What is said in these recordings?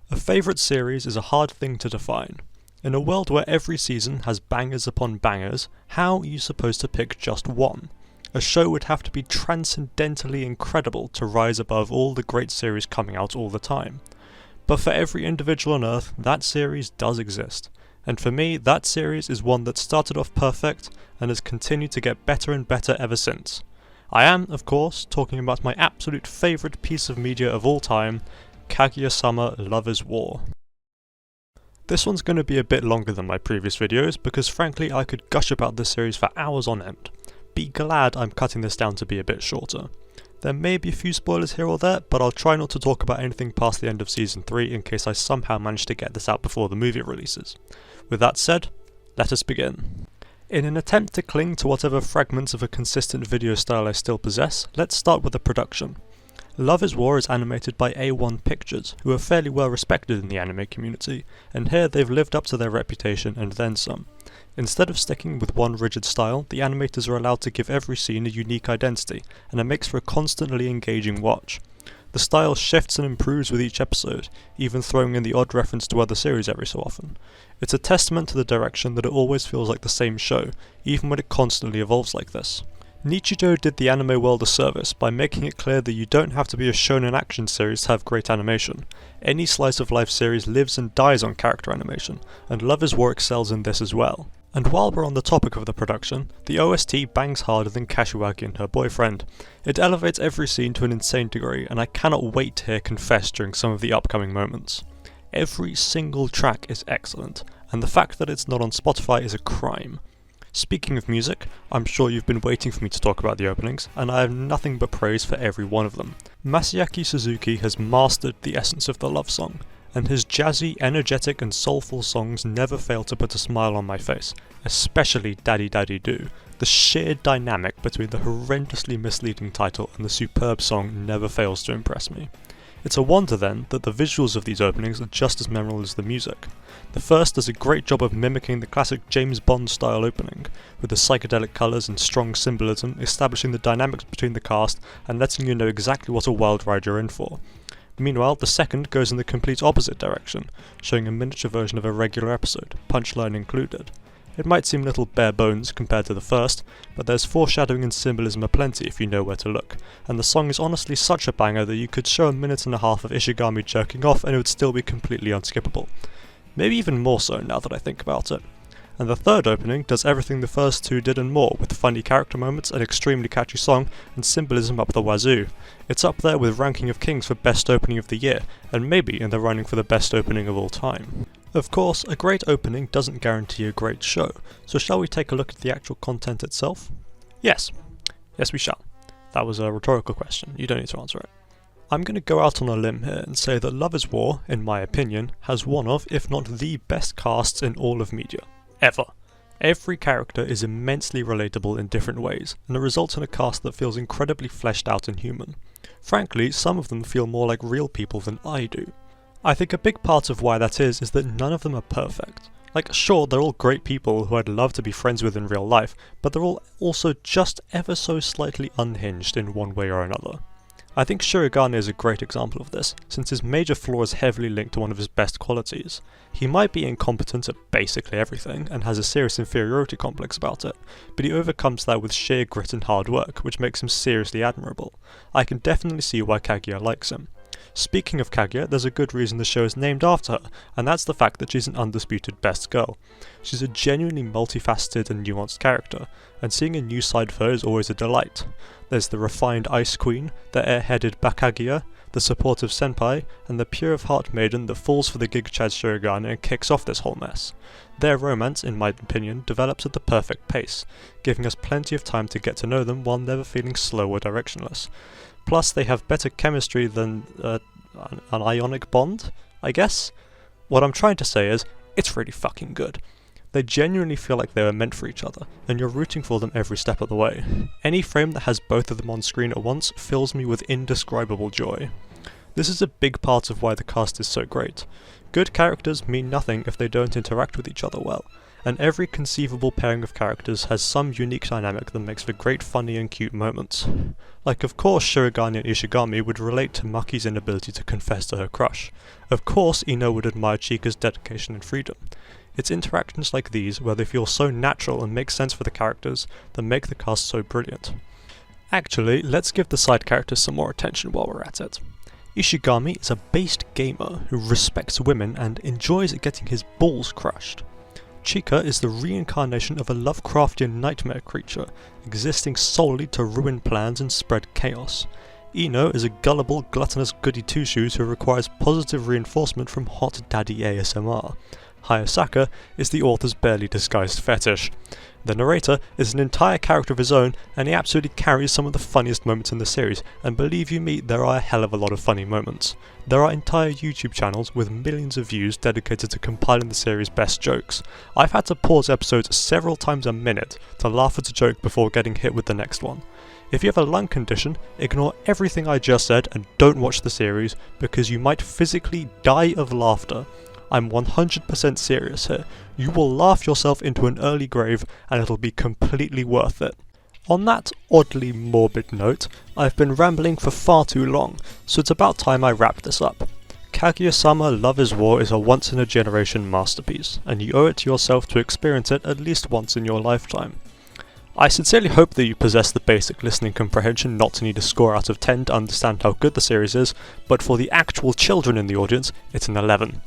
A favourite series is a hard thing to define. In a world where every season has bangers upon bangers, how are you supposed to pick just one? A show would have to be transcendentally incredible to rise above all the great series coming out all the time. But for every individual on Earth, that series does exist. And for me, that series is one that started off perfect and has continued to get better and better ever since. I am, of course, talking about my absolute favourite piece of media of all time, Kaguya-sama Love is War. This one's going to be a bit longer than my previous videos because frankly I could gush about this series for hours on end. Be glad I'm cutting this down to be a bit shorter. There may be a few spoilers here or there, but I'll try not to talk about anything past the end of Season 3 in case I somehow manage to get this out before the movie releases. With that said, let us begin. In an attempt to cling to whatever fragments of a consistent video style I still possess, let's start with the production. Love is War is animated by A1 Pictures, who are fairly well respected in the anime community, and here they've lived up to their reputation and then some. Instead of sticking with one rigid style, the animators are allowed to give every scene a unique identity, and it makes for a constantly engaging watch. The style shifts and improves with each episode, even throwing in the odd reference to other series every so often. It's a testament to the direction that it always feels like the same show, even when it constantly evolves like this. Nichijou did the anime world a service by making it clear that you don't have to be a shonen action series to have great animation. Any slice of life series lives and dies on character animation, and Love is War excels in this as well. And while we're on the topic of the production, the OST bangs harder than Kashiwagi and her boyfriend. It elevates every scene to an insane degree, and I cannot wait to hear Confess during some of the upcoming moments. Every single track is excellent, and the fact that it's not on Spotify is a crime. Speaking of music, I'm sure you've been waiting for me to talk about the openings, and I have nothing but praise for every one of them. Masayaki Suzuki has mastered the essence of the love song, and his jazzy, energetic and soulful songs never fail to put a smile on my face, especially Daddy Daddy Do. The sheer dynamic between the horrendously misleading title and the superb song never fails to impress me. It's a wonder then that the visuals of these openings are just as memorable as the music. The first does a great job of mimicking the classic James Bond style opening, with the psychedelic colours and strong symbolism establishing the dynamics between the cast and letting you know exactly what a wild ride you're in for. Meanwhile, the second goes in the complete opposite direction, showing a miniature version of a regular episode, punchline included. It might seem a little bare bones compared to the first, but there's foreshadowing and symbolism aplenty if you know where to look, and the song is honestly such a banger that you could show a minute and a half of Ishigami jerking off and it would still be completely unskippable. Maybe even more so now that I think about it. And the third opening does everything the first two did and more, with funny character moments, an extremely catchy song, and symbolism up the wazoo. It's up there with Ranking of Kings for best opening of the year, and maybe in the running for the best opening of all time. Of course, a great opening doesn't guarantee a great show, so shall we take a look at the actual content itself? Yes. Yes we shall. That was a rhetorical question, you don't need to answer it. I'm going to go out on a limb here and say that Love is War, in my opinion, has one of, if not the best casts in all of media. Ever. Every character is immensely relatable in different ways, and it results in a cast that feels incredibly fleshed out and human. Frankly, some of them feel more like real people than I do. I think a big part of why that is that none of them are perfect. Like, sure, they're all great people who I'd love to be friends with in real life, but they're all also just ever so slightly unhinged in one way or another. I think Shirogane is a great example of this, since his major flaw is heavily linked to one of his best qualities. He might be incompetent at basically everything, and has a serious inferiority complex about it, but he overcomes that with sheer grit and hard work, which makes him seriously admirable. I can definitely see why Kaguya likes him. Speaking of Kaguya, there's a good reason the show is named after her, and that's the fact that she's an undisputed best girl. She's a genuinely multifaceted and nuanced character, and seeing a new side of her is always a delight. There's the refined Ice Queen, the airheaded Bakagia, the supportive senpai, and the pure of heart maiden that falls for the Giga-Chad Shirogane and kicks off this whole mess. Their romance, in my opinion, develops at the perfect pace, giving us plenty of time to get to know them while never feeling slow or directionless. Plus, they have better chemistry than an ionic bond, I guess? What I'm trying to say is, it's really fucking good. They genuinely feel like they were meant for each other, and you're rooting for them every step of the way. Any frame that has both of them on screen at once fills me with indescribable joy. This is a big part of why the cast is so great. Good characters mean nothing if they don't interact with each other well, and every conceivable pairing of characters has some unique dynamic that makes for great funny and cute moments. Like, of course Shirogane and Ishigami would relate to Maki's inability to confess to her crush. Of course Ino would admire Chika's dedication and freedom. It's interactions like these where they feel so natural and make sense for the characters that make the cast so brilliant. Actually, let's give the side characters some more attention while we're at it. Ishigami is a based gamer who respects women and enjoys getting his balls crushed. Chika is the reincarnation of a Lovecraftian nightmare creature, existing solely to ruin plans and spread chaos. Ino is a gullible, gluttonous goody two-shoes who requires positive reinforcement from hot daddy ASMR. Hayasaka is the author's barely disguised fetish. The narrator is an entire character of his own, and he absolutely carries some of the funniest moments in the series, and believe you me, there are a hell of a lot of funny moments. There are entire YouTube channels with millions of views dedicated to compiling the series' best jokes. I've had to pause episodes several times a minute to laugh at a joke before getting hit with the next one. If you have a lung condition, ignore everything I just said and don't watch the series, because you might physically die of laughter. I'm 100% serious here. You will laugh yourself into an early grave and it'll be completely worth it. On that oddly morbid note, I've been rambling for far too long, so it's about time I wrap this up. Kaguya-sama Love is War is a once-in-a-generation masterpiece, and you owe it to yourself to experience it at least once in your lifetime. I sincerely hope that you possess the basic listening comprehension not to need a score out of 10 to understand how good the series is, but for the actual children in the audience, it's an 11.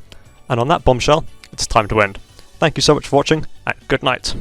And on that bombshell, it's time to end. Thank you so much for watching, and good night.